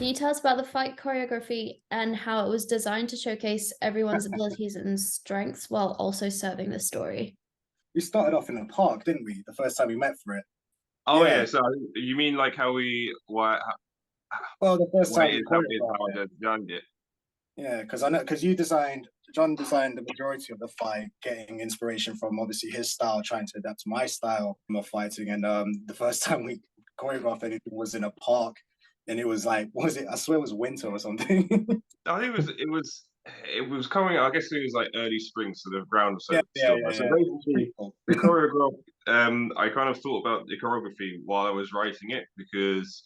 Can you tell us about the fight choreography and how it was designed to showcase everyone's abilities and strengths while also serving the story? We started off in a park, didn't we? The first time we met for it. Oh Yeah. yeah, so you mean like how we Well, the first why time it we is how it is how choreographed I it. designed it? Yeah, because Jon designed the majority of the fight, getting inspiration from obviously his style, trying to adapt to my style of fighting. And the first time we choreographed anything was in a park, and it was like, what was it? I swear it was winter or something. I think it was coming. I guess it was like early spring, so the ground was Yeah, still. yeah, So yeah. basically, the choreograph. I kind of thought about the choreography while I was writing it because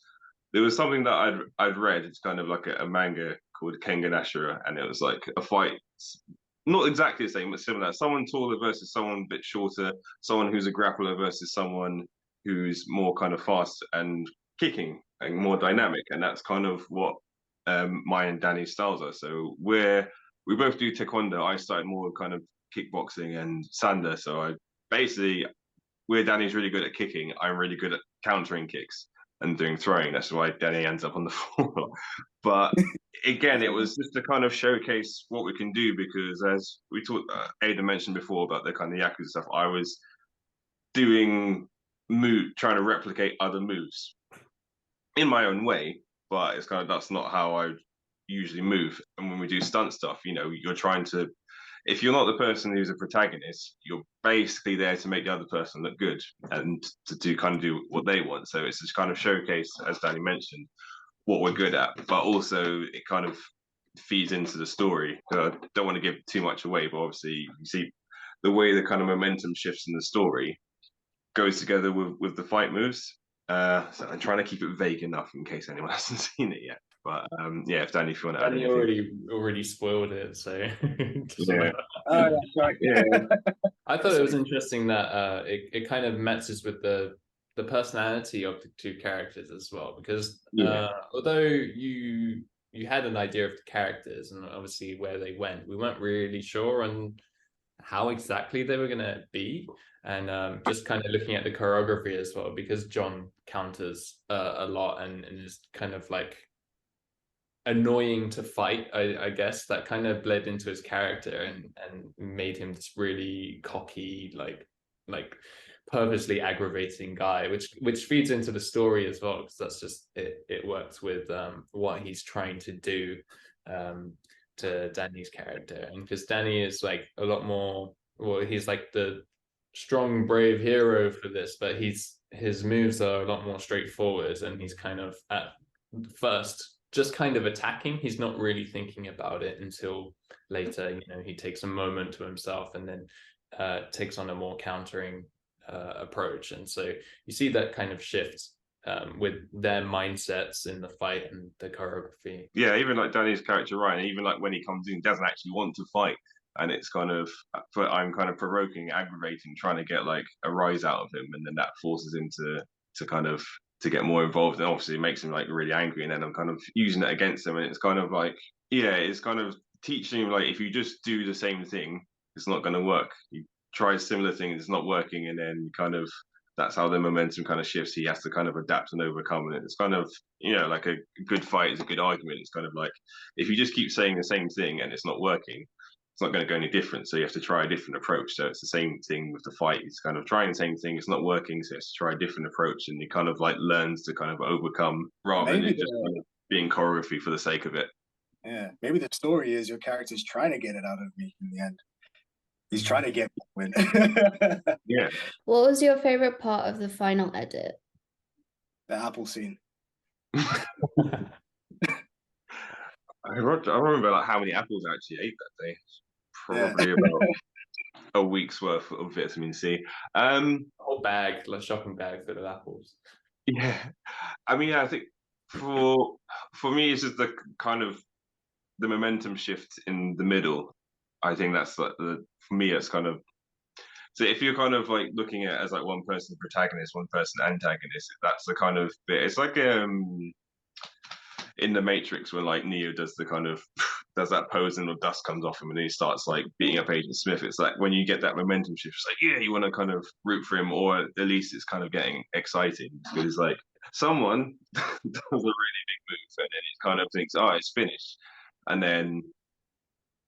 there was something that I'd read. It's kind of like a manga called Kengan Ashura, and it was like a fight, not exactly the same, but similar. Someone taller versus someone a bit shorter. Someone who's a grappler versus someone who's more kind of fast and kicking and more dynamic, and that's kind of what my and Danny's styles are. So we both do taekwondo. I started more kind of kickboxing and sanda. So I basically where Danny's really good at kicking, I'm really good at countering kicks and doing throwing. That's why Danny ends up on the floor. But again, it was just to kind of showcase what we can do because as we talked, Aeddan mentioned before about the kind of Yakuza stuff, I was doing trying to replicate other moves in my own way, but it's kind of that's not how I usually move. And when we do stunt stuff, you're trying to if you're not the person who's a protagonist, you're basically there to make the other person look good and to do what they want. So it's just kind of showcase, as Danny mentioned, what we're good at, but also it kind of feeds into the story. I don't want to give too much away, but obviously you see the way the kind of momentum shifts in the story goes together with the fight moves. So I'm trying to keep it vague enough in case anyone hasn't seen it yet. But yeah, if Danny, if you want to add anything. already spoiled it, so yeah. Oh, that's right. Yeah. I thought it was interesting that it kind of matches with the personality of the two characters as well, because although you had an idea of the characters and obviously where they went, we weren't really sure on how exactly they were going to be. And just kind of looking at the choreography as well, because Jon counters a lot and is kind of like annoying to fight, I guess that kind of bled into his character and made him this really cocky, like purposely aggravating guy, which feeds into the story as well, because that's just it works with what he's trying to do to Danny's character. And because Danny is like a lot more, well, he's like the strong brave hero for this, but his moves are a lot more straightforward, and he's kind of at first just kind of attacking. He's not really thinking about it until later. He takes a moment to himself and then takes on a more countering approach. And so you see that kind of shift with their mindsets in the fight and the choreography. Yeah, even like Danny's character Ryan, even like when he comes in, he doesn't actually want to fight, and it's kind of, but I'm kind of provoking, aggravating, trying to get like a rise out of him, and then that forces him to kind of to get more involved, and obviously it makes him like really angry, and then I'm kind of using it against him, and it's kind of like, yeah, it's kind of teaching him like if you just do the same thing, it's not going to work. You try a similar thing, it's not working, and then kind of that's how the momentum kind of shifts. He has to kind of adapt and overcome it. It's kind of, like a good fight is a good argument. It's kind of like if you just keep saying the same thing and it's not working, it's not going to go any different. So you have to try a different approach. So it's the same thing with the fight. It's kind of trying the same thing. It's not working. So it's to try a different approach. And he kind of like learns to kind of overcome rather than just kind of being choreography for the sake of it. Yeah. Maybe the story is your character's trying to get it out of me in the end. He's trying to get me to win. Yeah. What was your favorite part of the final edit? The apple scene. I remember like how many apples I actually ate that day. Probably about a week's worth of vitamin C. A whole bag, like shopping bag full of apples. Yeah, I mean, I think for me, it's just the kind of the momentum shift in the middle. I think that's like for me, it's kind of, so if you're kind of like looking at it as like one person protagonist, one person antagonist, that's the kind of bit. It's like in the Matrix when like Neo does the kind of does that pose and the dust comes off him and then he starts like beating up Agent Smith. It's like when you get that momentum shift, it's like, yeah, you want to kind of root for him, or at least it's kind of getting exciting because like someone does a really big move and then he kind of thinks, oh, it's finished. And then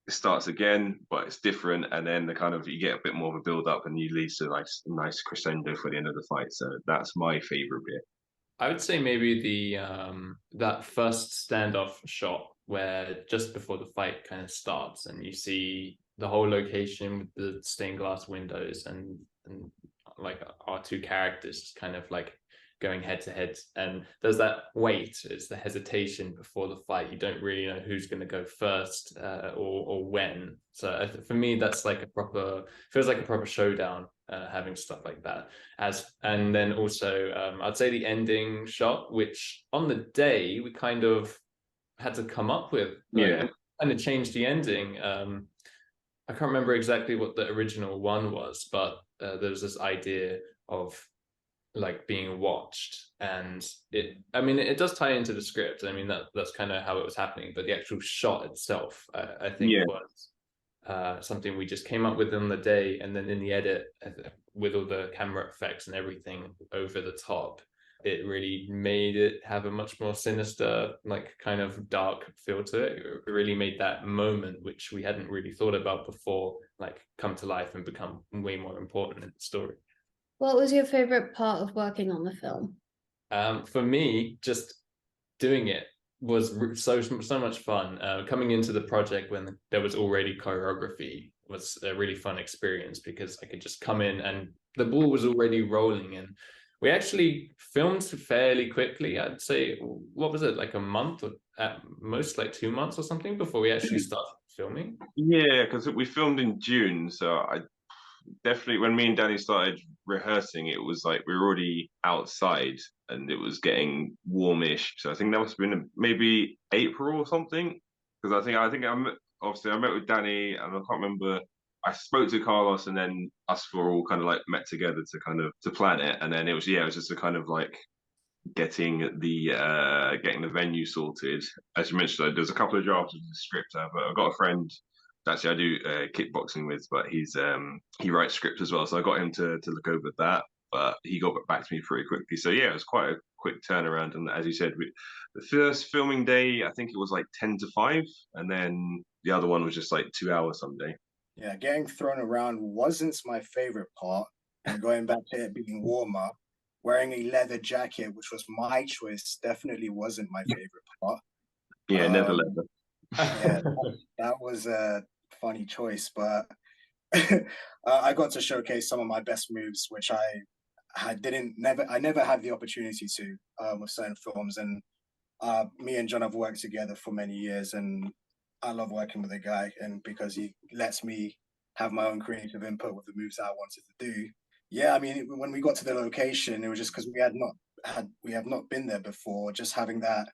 it starts again, but it's different. And then the kind of, you get a bit more of a build up and you lead to like a nice crescendo for the end of the fight. So that's my favorite bit. I would say maybe the that first standoff shot where just before the fight kind of starts and you see the whole location with the stained glass windows and like our two characters kind of like going head to head, and there's that wait, it's the hesitation before the fight. You don't really know who's going to go first or when. So for me, that's like feels like a proper showdown, having stuff like that. And then also I'd say the ending shot, which on the day we kind of had to come up with, kind of changed the ending. I can't remember exactly what the original one was, but there was this idea of like being watched, and it does tie into the script. I mean, that's kind of how it was happening, but the actual shot itself, I think was something we just came up with on the day, and then in the edit with all the camera effects and everything over the top, it really made it have a much more sinister, like kind of dark feel to it. It really made that moment, which we hadn't really thought about before, like come to life and become way more important in the story. What was your favorite part of working on the film? For me, just doing it was so much fun. Coming into the project when there was already choreography was a really fun experience because I could just come in and the ball was already rolling, and we actually filmed fairly quickly. I'd say, what was it, like a month or at most like 2 months or something before we actually started filming? Yeah, because we filmed in June, so I definitely, when me and Danny started rehearsing, it was like we were already outside and it was getting warmish. So I think that must have been maybe April or something. Because I think obviously I met with Danny and I can't remember. I spoke to Carlos and then us four all kind of like met together to plan it. And then it was just a kind of like getting the venue sorted. As you mentioned, there's a couple of drafts of the script, but I've got a friend. Actually, I do kickboxing with, but he writes scripts as well. So I got him to look over that, but he got back to me pretty quickly. So yeah, it was quite a quick turnaround. And as you said, the first filming day, I think it was like 10 to 5, and then the other one was just like 2 hours someday. Yeah, getting thrown around wasn't my favorite part. And going back to it being warmer, wearing a leather jacket, which was my choice, definitely wasn't my favorite part. Yeah, never leather. Yeah, that was a funny choice, but I got to showcase some of my best moves, which I never had the opportunity to with certain films. And me and Jon have worked together for many years, and I love working with a guy, and because he lets me have my own creative input with the moves I wanted to do. Yeah, I mean, when we got to the location, it was just because we have not been there before. Just having that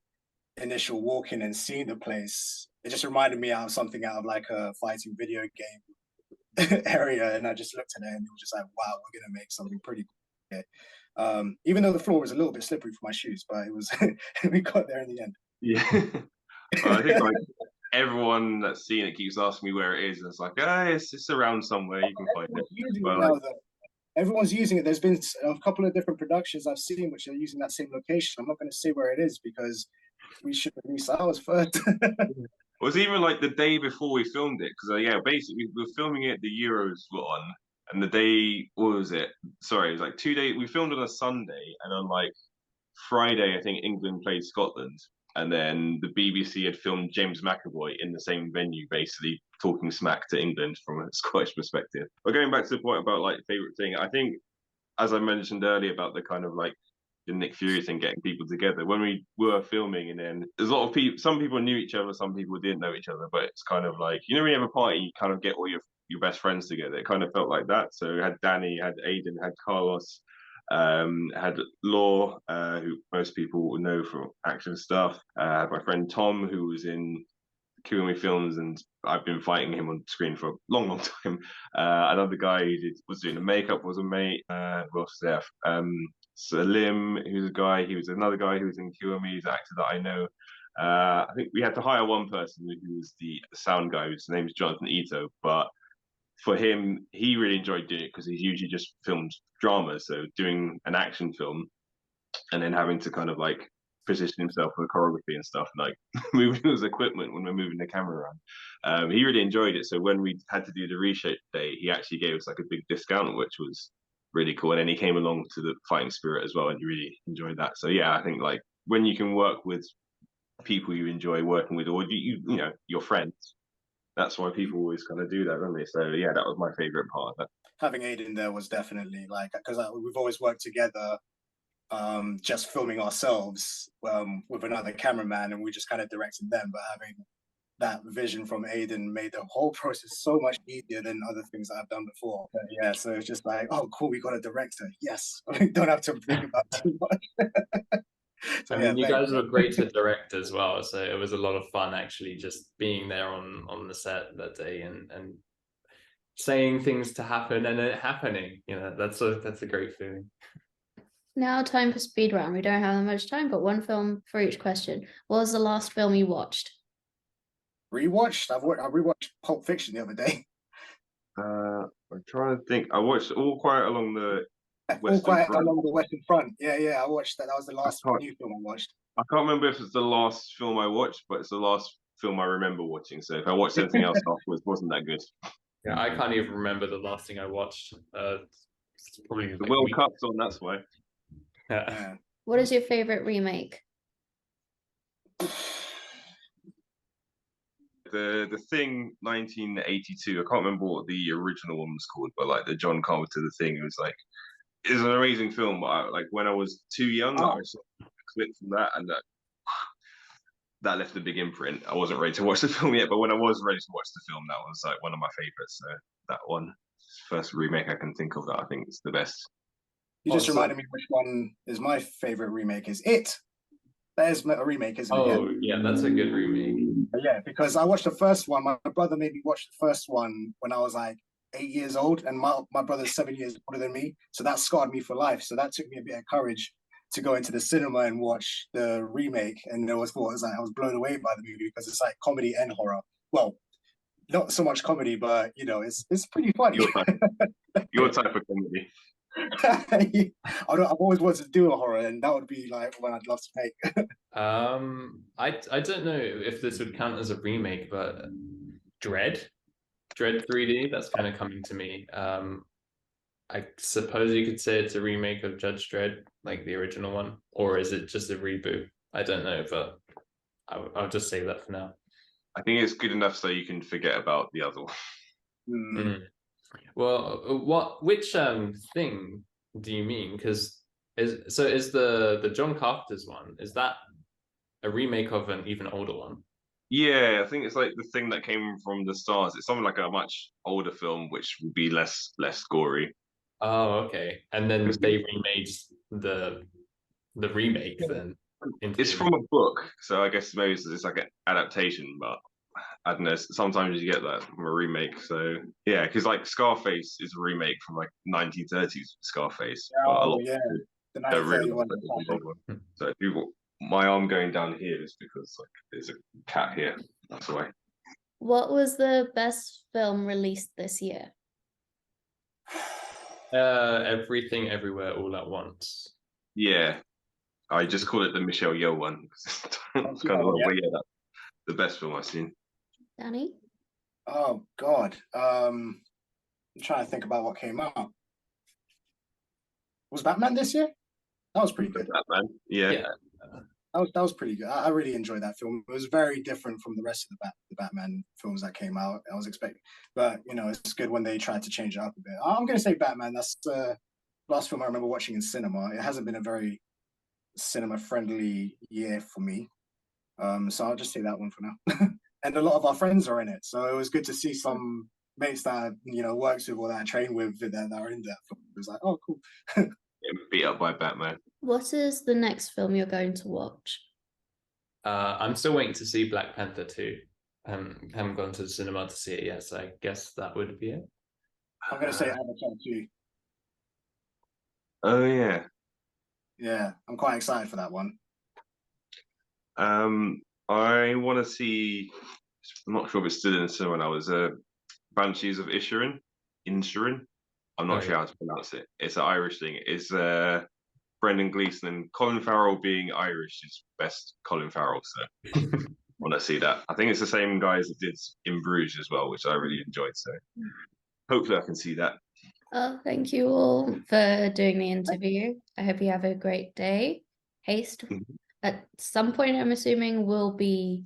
initial walk in and seeing the place, it just reminded me of something out of like a fighting video game area. And I just looked at it and it was just like, wow, we're gonna make something pretty cool here. Even though the floor was a little bit slippery for my shoes, but it was we got there in the end. Yeah. I think like everyone that's seen it keeps asking me where it is, and it's like, it's around somewhere, you can find it. Everyone's using it. There's been a couple of different productions I've seen which are using that same location. I'm not going to say where it is because we should release ours first. It was even like the day before we filmed it, because basically we were filming it, the Euros were on, and the day, what was it? Sorry, it was like 2 days. We filmed on a Sunday, and on like Friday, I think England played Scotland, and then the BBC had filmed James McAvoy in the same venue, basically talking smack to England from a Scottish perspective. But going back to the point about like favorite thing, I think, as I mentioned earlier about the kind of like the Nick Fury thing, getting people together. When we were filming, and then there's a lot of people, some people knew each other, some people didn't know each other, but it's kind of like, when you have a party, you kind of get all your best friends together. It kind of felt like that. So we had Danny, had Aeddan, had Carlos, had Law, who most people would know from action stuff. Had my friend Tom, who was in Kiwami films, and I've been fighting him on screen for a long time. Another guy who was doing the makeup was a mate. What's there? Salim, who's a guy. He was another guy who was in Kiwami. He's an actor that I know. I think we had to hire one person who was the sound guy, whose name is Jonathan Ito. But for him, he really enjoyed doing it because he's usually just filmed drama. So doing an action film and then having to kind of like position himself for choreography and stuff, like moving his equipment when we're moving the camera around. He really enjoyed it. So when we had to do the reshape day, he actually gave us like a big discount, which was really cool. And then he came along to the Fighting Spirit as well, and he really enjoyed that. So yeah, I think like when you can work with people you enjoy working with, or you know, your friends, that's why people always kind of do that, don't they? So yeah, that was my favorite part of it. Having Aeddan there was definitely like, because we've always worked together, just filming ourselves with another cameraman, and we just kind of directed them. But having that vision from Aeddan made the whole process so much easier than other things that I've done before. But yeah, so it's just like, oh, cool, we got a director. Yes, I don't have to think about too much. So, I mean, you guys were great to direct as well, so it was a lot of fun actually just being there on the set that day and saying things to happen and it happening. You know, that's a great feeling. Now, time for speed round. We don't have that much time, but one film for each question. What was the last film you watched? Rewatched? I rewatched Pulp Fiction the other day. I'm trying to think. I watched All Quiet Along the All Quiet Along the Western Front. Yeah, I watched that. That was the last new film I watched. I can't remember if it's the last film I watched, but it's the last film I remember watching. So if I watched anything else afterwards, it wasn't that good. Yeah, I can't even remember the last thing I watched. It's probably the World Cup's on, that's why. Yeah. What is your favorite remake? The Thing 1982. I can't remember what the original one was called, but like the John Carpenter The Thing, it was like, it's an amazing film. But like when I was too young, I saw a clip from that, and that left a big imprint. I wasn't ready to watch the film yet, but when I was ready to watch the film, that was like one of my favorites. So that one, first remake I can think of that I think is the best. You just reminded me which one is my favorite remake. Is It? That is a remake, isn't it? Oh yeah, that's a good remake. Yeah, because I watched the first one. My brother made me watch the first one when I was like 8 years old, and my brother's 7 years older than me, so that scarred me for life. So that took me a bit of courage to go into the cinema and watch the remake. And I was blown away by the movie because it's like comedy and horror. Well, not so much comedy, but you know, it's pretty funny. Your type of comedy. I've always wanted to do a horror, and that would be like one I'd love to make. I don't know if this would count as a remake, but Dread 3D, that's kind of coming to me. I suppose you could say it's a remake of Judge Dredd, like the original one, or is it just a reboot? I don't know, but I'll just say that for now. I think it's good enough so you can forget about the other one. Well, which thing do you mean? Because is the John Carpenter's one, is that a remake of an even older one? Yeah, I think it's like the Thing that came from the stars. It's something like a much older film, which would be less gory. Oh, okay. And then they remade the remake then. It's from a book, so I guess maybe it's like an adaptation, but I don't know. Sometimes you get that from a remake. So yeah, because like Scarface is a remake from like 1930s Scarface. Oh yeah, the 1931. So if you, my arm going down here is because like there's a cat here. That's why. What was the best film released this year? Everything, Everywhere, All at Once. Yeah, I just call it the Michelle Yeoh one. It's kind of yeah, that's the best film I've seen. Danny? Oh God, I'm trying to think about what came out. Was Batman this year? That was pretty good. Batman, yeah. That was pretty good. I really enjoyed that film. It was very different from the rest of the Batman films that came out. I was expecting, but you know, it's good when they tried to change it up a bit. I'm going to say Batman. That's the last film I remember watching in cinema. It hasn't been a very cinema-friendly year for me, so I'll just say that one for now. And a lot of our friends are in it, so it was good to see some mates that I, you know, works with or that I train with that are in that film. It was like, oh, cool. Beat up by Batman. What is the next film you're going to watch? I'm still waiting to see Black Panther 2. Haven't gone to the cinema to see it yet, so I guess that would be it. I'm going to say Avatar 2. Oh yeah. Yeah, I'm quite excited for that one. I want to see. I'm not sure if it's still in the cinema now. Is Banshees of Inisherin. I'm not sure how to pronounce it. It's an Irish thing. It's Brendan Gleeson and Colin Farrell being Irish is best Colin Farrell. So want to see that. I think it's the same guys that did In Bruges as well, which I really enjoyed. So hopefully I can see that. Oh, thank you all for doing the interview. I hope you have a great day. Haste, at some point, I'm assuming, will be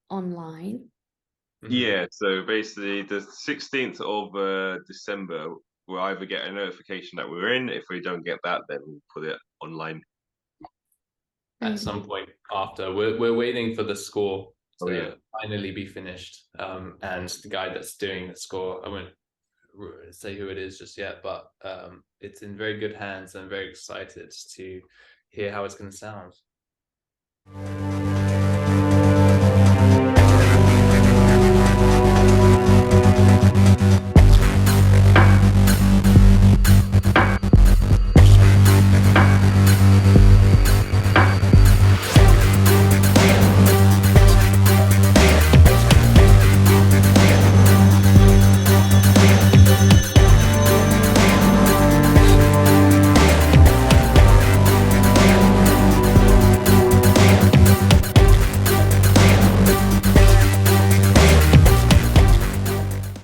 online. Yeah, so basically the 16th of December, we'll either get a notification that we're in. If we don't get that, then we'll put it online. At some point after. We're waiting for the score to finally be finished. And the guy that's doing the score, I won't say who it is just yet, but it's in very good hands. I'm very excited to hear how it's going to sound.